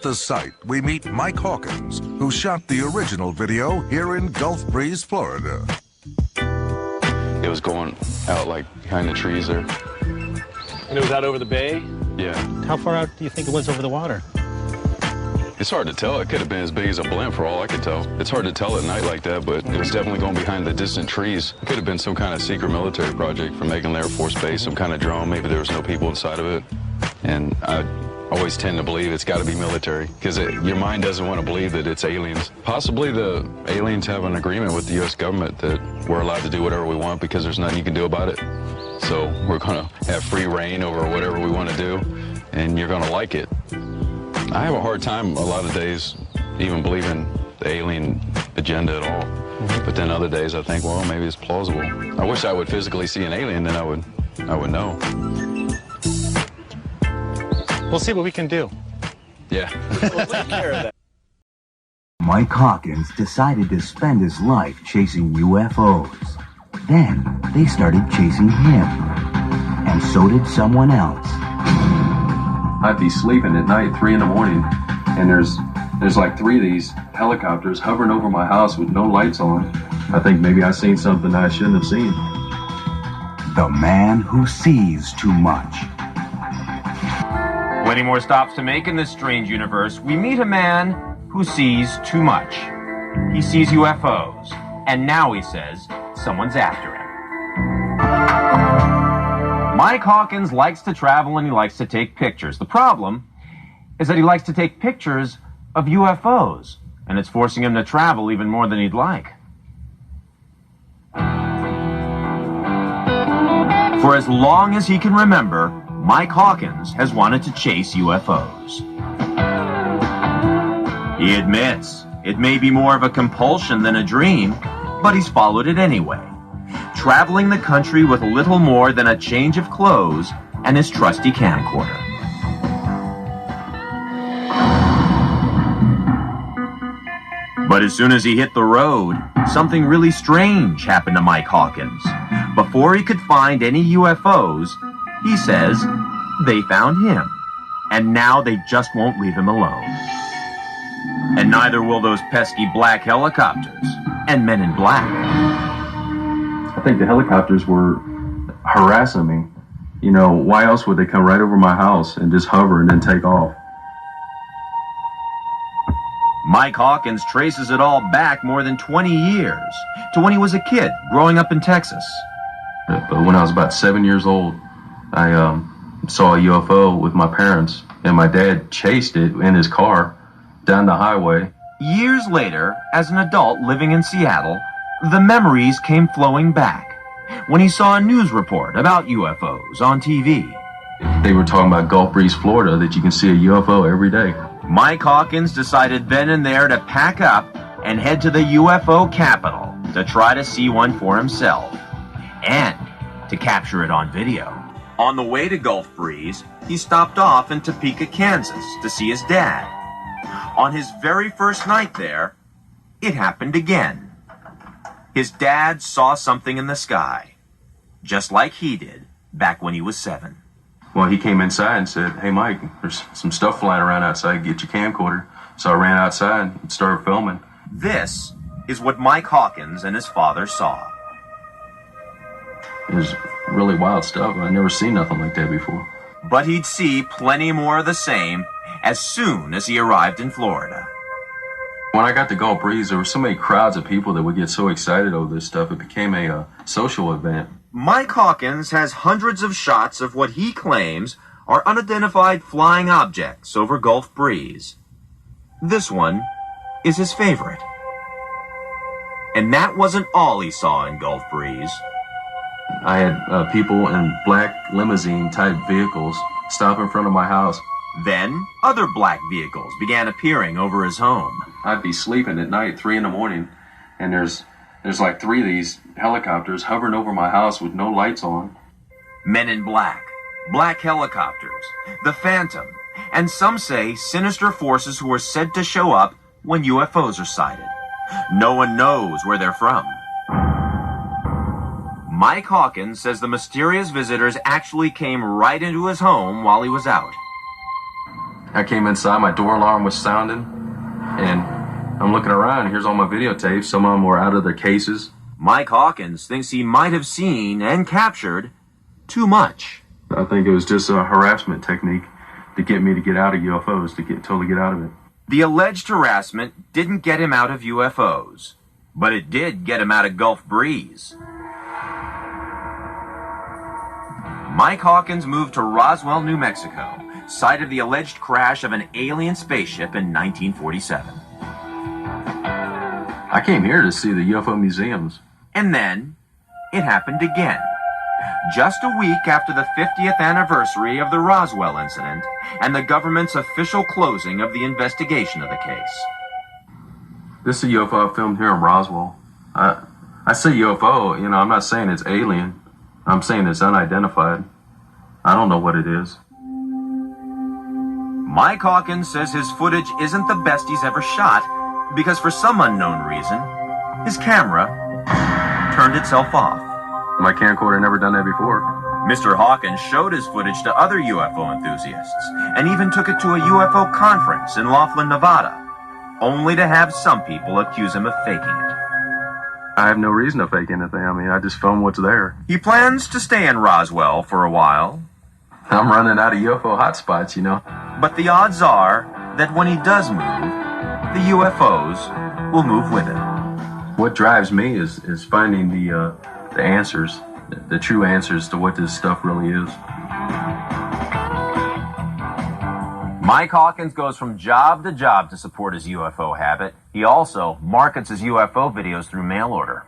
the site, we meet Mike Hawkins, who shot the original video here in Gulf Breeze, Florida. It was going out like behind the trees there. And it was out over the bay? Yeah. How far out do you think it was over the water? It's hard to tell. It could have been as big as a blimp for all I could tell. It's hard to tell at night like that, but it was definitely going behind the distant trees. It could have been some kind of secret military project from Macon Air Force Base, some kind of drone. Maybe there was no people inside of it. And I always tend to believe it's got to be military, because your mind doesn't want to believe that it's aliens. Possibly the aliens have an agreement with the U.S. government that we're allowed to do whatever we want because there's nothing you can do about it. So we're going to have free reign over whatever we want to do, and you're going to like it. I have a hard time a lot of days even believing the alien agenda at all. But then other days I think, well, maybe it's plausible. I wish I would physically see an alien, then I would know. We'll see what we can do. Yeah. We'll take care of that. Mike Hawkins decided to spend his life chasing UFOs. Then they started chasing him. And so did someone else. I'd be sleeping at night, 3 in the morning, and there's like 3 of these helicopters hovering over my house with no lights on. I think maybe I seen something I shouldn't have seen. The man who sees too much. Plenty more stops to make in this strange universe. We meet a man who sees too much. He sees UFOs, and now he says someone's after him. Mike Hawkins likes to travel and he likes to take pictures. The problem is that he likes to take pictures of UFOs, and it's forcing him to travel even more than he'd like. For as long as he can remember, Mike Hawkins has wanted to chase UFOs. He admits it may be more of a compulsion than a dream, but he's followed it anyway, traveling the country with little more than a change of clothes and his trusty camcorder. But as soon as he hit the road, something really strange happened to Mike Hawkins. Before he could find any UFOs, he says they found him, and now they just won't leave him alone. And neither will those pesky black helicopters and men in black. I think the helicopters were harassing me. You know, why else would they come right over my house and just hover and then take off? Mike Hawkins traces it all back more than 20 years, to when he was a kid growing up in Texas. But when I was about 7 years old, I saw a UFO with my parents, and my dad chased it in his car down the highway. Years later, as an adult living in Seattle, the memories came flowing back when he saw a news report about UFOs on TV. They were talking about Gulf Breeze, Florida, that you can see a UFO every day. Mike Hawkins decided then and there to pack up and head to the UFO capital to try to see one for himself and to capture it on video. On the way to Gulf Breeze, he stopped off in Topeka, Kansas to see his dad. On his very first night there, it happened again. His dad saw something in the sky, just like he did back when he was 7. Well, he came inside and said, "Hey, Mike, there's some stuff flying around outside. Get your camcorder." So I ran outside and started filming. This is what Mike Hawkins and his father saw. It was really wild stuff. I'd never seen nothing like that before. But he'd see plenty more of the same as soon as he arrived in Florida. When I got to Gulf Breeze, there were so many crowds of people that would get so excited over this stuff. It became a social event. Mike Hawkins has hundreds of shots of what he claims are unidentified flying objects over Gulf Breeze. This one is his favorite. And that wasn't all he saw in Gulf Breeze. I had people in black limousine-type vehicles stop in front of my house. Then, other black vehicles began appearing over his home. I'd be sleeping at night, 3 in the morning, and there's like 3 of these helicopters hovering over my house with no lights on. Men in black, black helicopters, the Phantom, and some say sinister forces who are said to show up when UFOs are sighted. No one knows where they're from. Mike Hawkins says the mysterious visitors actually came right into his home while he was out. I came inside, my door alarm was sounding, and I'm looking around, here's all my videotapes. Some of them were out of their cases. Mike Hawkins thinks he might have seen and captured too much. I think it was just a harassment technique to get me to get out of UFOs, to totally get out of it. The alleged harassment didn't get him out of UFOs, but it did get him out of Gulf Breeze. Mike Hawkins moved to Roswell, New Mexico, site of the alleged crash of an alien spaceship in 1947. I came here to see the UFO museums. And then, it happened again. Just a week after the 50th anniversary of the Roswell incident and the government's official closing of the investigation of the case. This is a UFO I filmed here in Roswell. I say UFO, you know, I'm not saying it's alien. I'm saying it's unidentified. I don't know what it is. Mike Hawkins says his footage isn't the best he's ever shot because for some unknown reason, his camera turned itself off. My camcorder never done that before. Mr. Hawkins showed his footage to other UFO enthusiasts and even took it to a UFO conference in Laughlin, Nevada, only to have some people accuse him of faking it. I have no reason to fake anything. I mean, I just film what's there. He plans to stay in Roswell for a while. I'm running out of UFO hotspots, you know. But the odds are that when he does move, the UFOs will move with him. What drives me is finding the answers, the true answers to what this stuff really is. Mike Hawkins goes from job to job to support his UFO habit. He also markets his UFO videos through mail order.